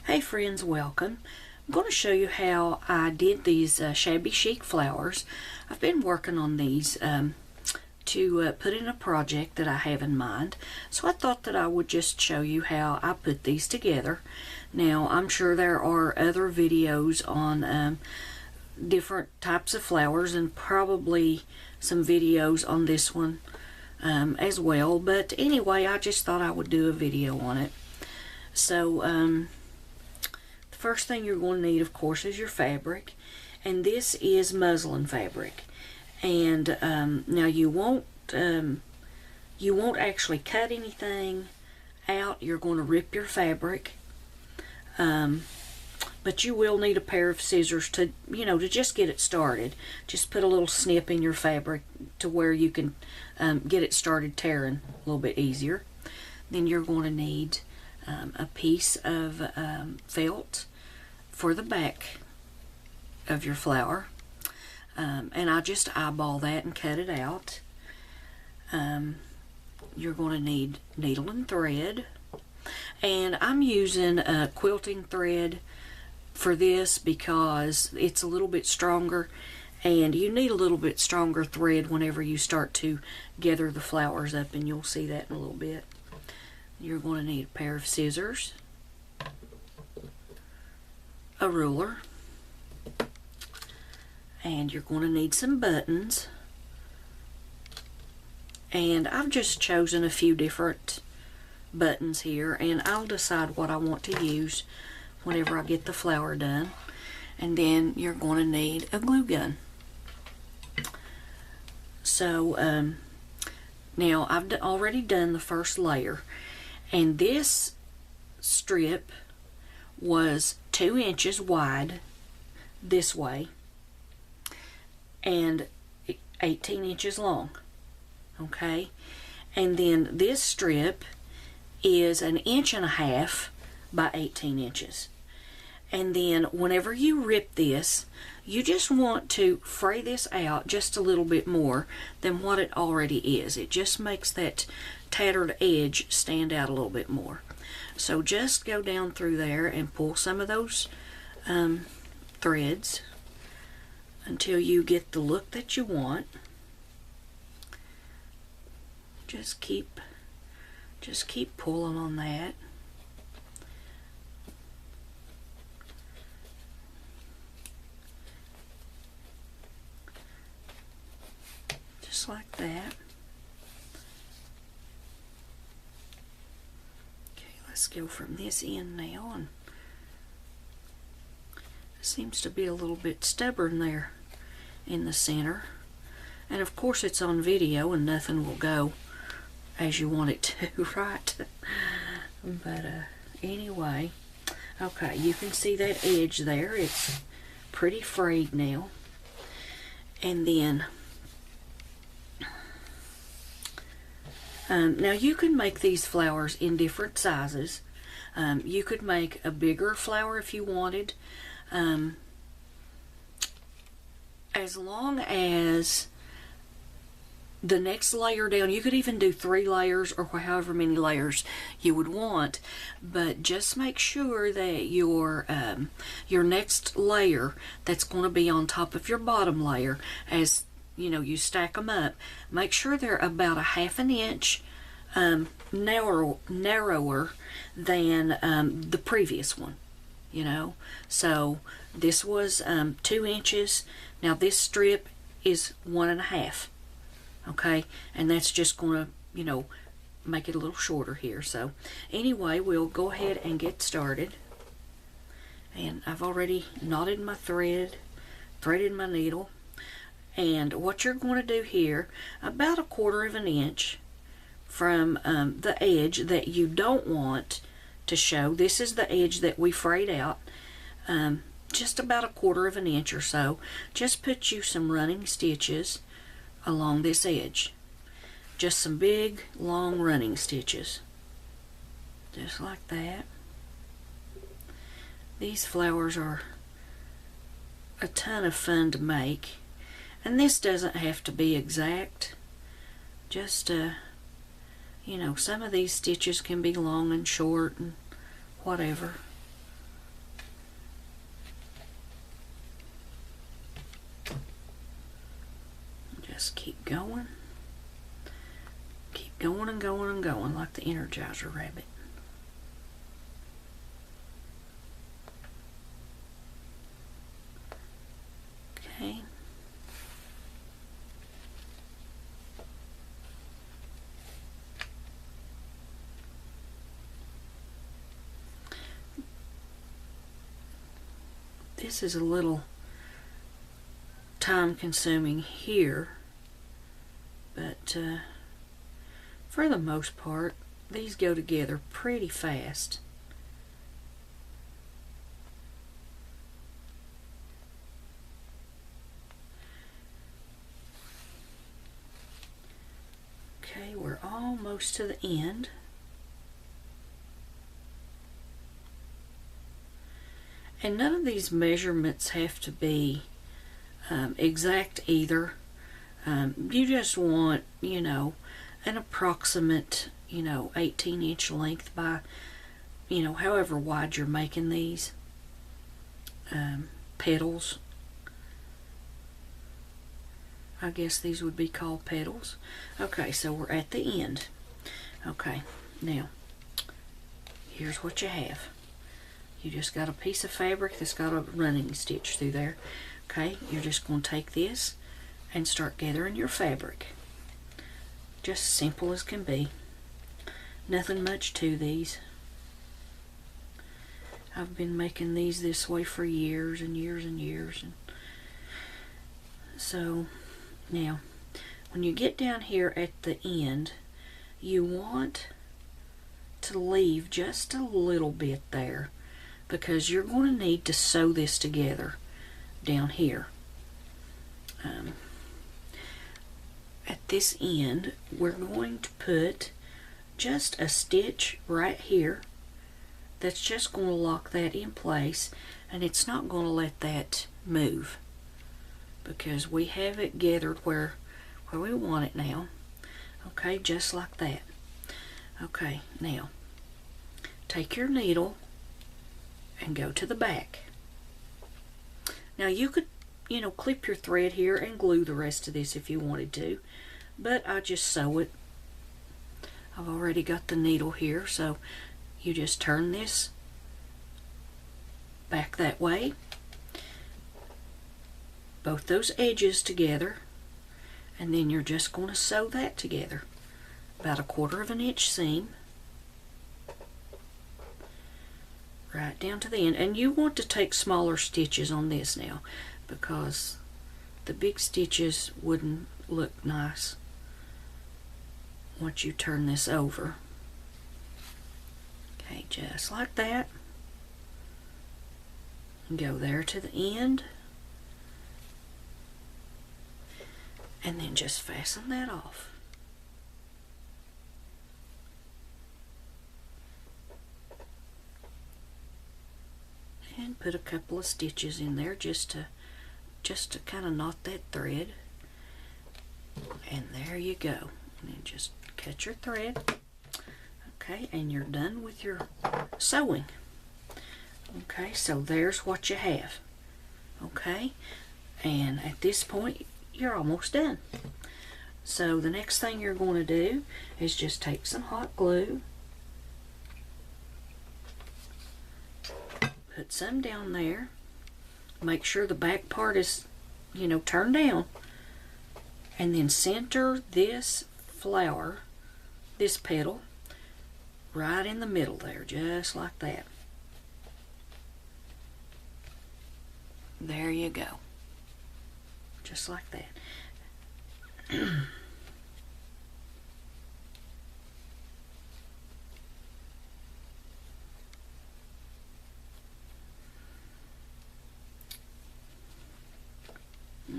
Hey friends, welcome. I'm going to show you how I did these Shabby Chic flowers. I've been working on these to put in a project that I have in mind. So I thought that I would just show you how I put these together. Now I'm sure there are other videos on different types of flowers and probably some videos on this one as well. But anyway, I just thought I would do a video on it. So first thing you're going to need, of course, is your fabric, and this is muslin fabric. And now you won't actually cut anything out. You're going to rip your fabric, but you will need a pair of scissors to just get it started. Just put a little snip in your fabric to where you can get it started tearing a little bit easier. Then you're going to need a piece of felt for the back of your flower, and I just eyeball that and cut it out. You're going to need needle and thread, and I'm using quilting thread for this because it's a little bit stronger, and you need a little bit stronger thread whenever you start to gather the flowers up, and you'll see that in a little bit. You're going to need a pair of scissors, a ruler, and you're going to need some buttons. And I've just chosen a few different buttons here, and I'll decide what I want to use whenever I get the flower done. And then you're going to need a glue gun. So now I've already done the first layer, and this strip was 2 inches wide this way and 18 inches long. Okay, and then this strip is 1.5 inches by 18 inches. And then whenever you rip this, you just want to fray this out just a little bit more than what it already is. It just makes that tattered edge stand out a little bit more. So just go down through there and pull some of those threads until you get the look that you want. Just keep pulling on that. Just like that. Let's go from this end now, and it seems to be a little bit stubborn there in the center, and of course it's on video and nothing will go as you want it to, right? But anyway, okay, you can see that edge there. It's pretty frayed now. And then now you can make these flowers in different sizes. You could make a bigger flower if you wanted, as long as the next layer down, you could even do 3 layers or however many layers you would want, but just make sure that your next layer that's going to be on top of your bottom layer, as you stack them up, make sure they're about 1/2 inch narrower than the previous one. So this was 2 inches. Now this strip is 1.5. Okay, and that's just going to make it a little shorter here. So anyway, we'll go ahead and get started. And I've already knotted my threaded my needle. And what you're going to do here, about 1/4 inch from the edge that you don't want to show. This is the edge that we frayed out. Just about 1/4 inch or so. Just put you some running stitches along this edge. Just some big long running stitches. Just like that. These flowers are a ton of fun to make. And this doesn't have to be exact. Just some of these stitches can be long and short and whatever. just keep going. Keep going and going and going like the Energizer rabbit. Okay. This is a little time consuming here, but for the most part these go together pretty fast. Okay, we're almost to the end. And none of these measurements have to be exact either. You just want, you know, an approximate, you know, 18-inch length by, you know, however wide you're making these petals. I guess these would be called petals. Okay, so we're at the end. Okay, now, here's what you have. You just got a piece of fabric that's got a running stitch through there. Okay, you're just going to take this and start gathering your fabric. Just simple as can be. Nothing much to these. I've been making these this way for years and years and years. And so, now, when you get down here at the end, you want to leave just a little bit there, because you're going to need to sew this together down here. At this end, we're going to put just a stitch right here that's just going to lock that in place, and it's not going to let that move because we have it gathered where we want it now. Okay, just like that. Okay, now take your needle and go to the back. Now you could, you know, clip your thread here and glue the rest of this if you wanted to, but I just sew it. I've already got the needle here, so you just turn this back that way, both those edges together, and then you're just going to sew that together, about 1/4 inch seam, right down to the end. And you want to take smaller stitches on this now, because the big stitches wouldn't look nice once you turn this over. Okay, just like that. Go there to the end, and then just fasten that off. And put a couple of stitches in there just to kind of knot that thread. And there you go. And then just cut your thread. Okay, and you're done with your sewing. Okay, so there's what you have. Okay, and at this point you're almost done. So the next thing you're going to do is just take some hot glue, put some down there, make sure the back part is, you know, turned down, and then center this flower, this petal, right in the middle there, just like that. There you go. Just like that.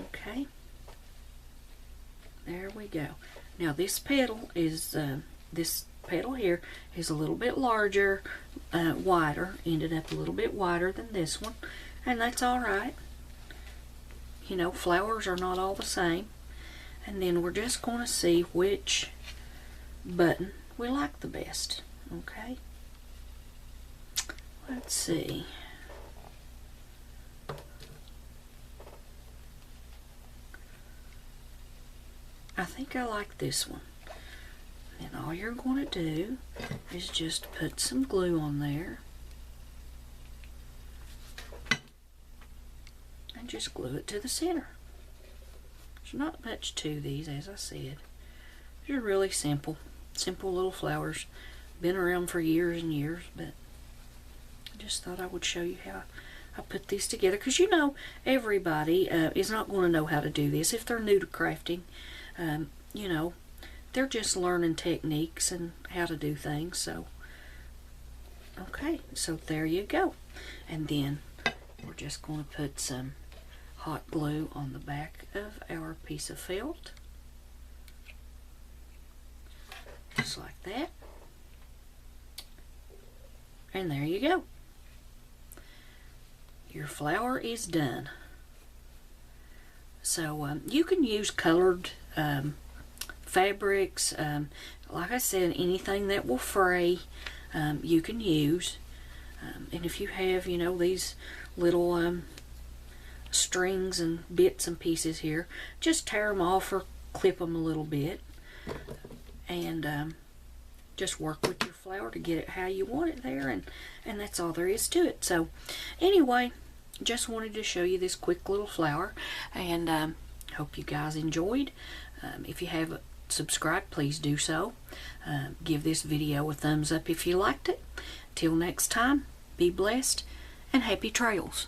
Okay. There we go. Now this petal is, this petal here is a little bit larger, wider, ended up a little bit wider than this one, and that's all right. You know, flowers are not all the same. And then we're just going to see which button we like the best. Okay, let's see. think I like this one. And all you're going to do is just put some glue on there. And just glue it to the center. There's not much to these, as I said. They're really simple. Simple little flowers. Been around for years and years, but I just thought I would show you how I put these together. Because you know, everybody is not going to know how to do this. If they're new to crafting, you know, they're just learning techniques and how to do things. So, okay, so there you go. And then we're just going to put some hot glue on the back of our piece of felt. Just like that. And there you go. Your flower is done. So you can use colored fabrics. Like I said, anything that will fray, you can use. And if you have, you know, these little strings and bits and pieces here, just tear them off or clip them a little bit. And just work with your flower to get it how you want it there, and that's all there is to it. So anyway, just wanted to show you this quick little flower, and hope you guys enjoyed. If you haven't subscribed, please do so. Give this video a thumbs up if you liked it. Till next time, be blessed and happy trails.